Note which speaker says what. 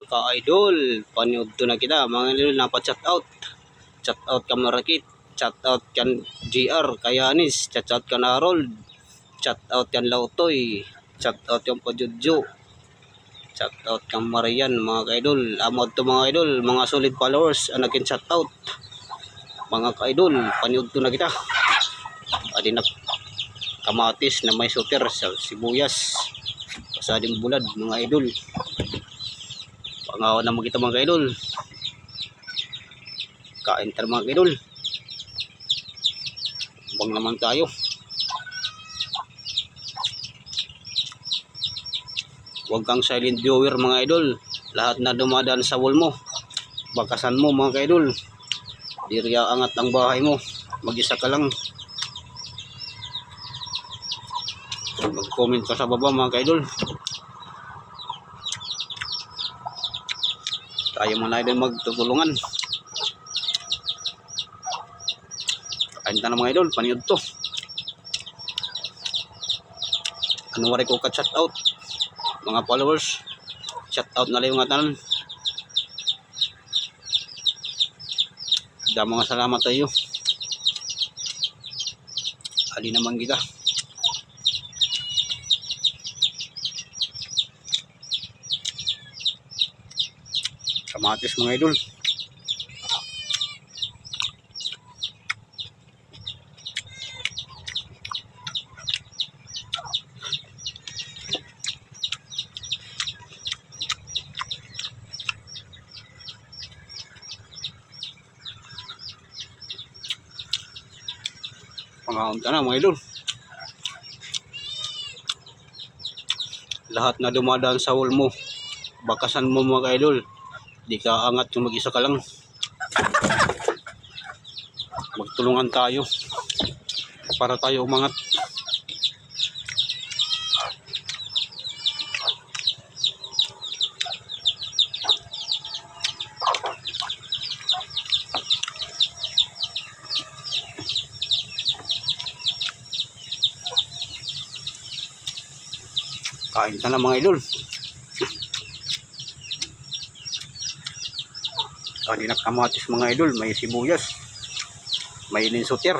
Speaker 1: Ka-idol, panood to na kita mga idol, napa-chat out. Chat out ka Marakit, chat out kan GR, Kayanis, chat out kan Harold, chat out kan Lautoy, chat out kan Pajudjo, chat out kan Marian mga ka-idol. Amod to mga idol, mga solid followers anakin chat out. Mga ka-idol, panood to na kita. Adi na kamatis na may suter sa sibuyas. Pasading bulad mga idol. Pangawan naman kita mga idol. Kain tayo mga idol. Bang naman tayo. Huwag kang silent viewer mga idol. Lahat na dumadaan sa wall mo, bakasan mo mga idol. Diriya angat ang bahay mo. Mag-isa ka lang. Mag-comment ka sa baba mga idol. Tayo muna idol magtutulungan. Kain ta na mga idol, paniod to. Ano wari ko ka-chat out mga followers. Chat out na lang yung atanan. Da mga salamat tayo. Ali naman kita. Kamatis mga idol. Pangaunta na mga idol. Lahat na dumadaan sa wall mo, bakasan mo mga idol. Di ka angat kung mag-isa ka lang. Magtulungan tayo para tayo umangat. Kain ka na mga idol. Kaninak kamatis mga idol, may sibuyas, may linsoter.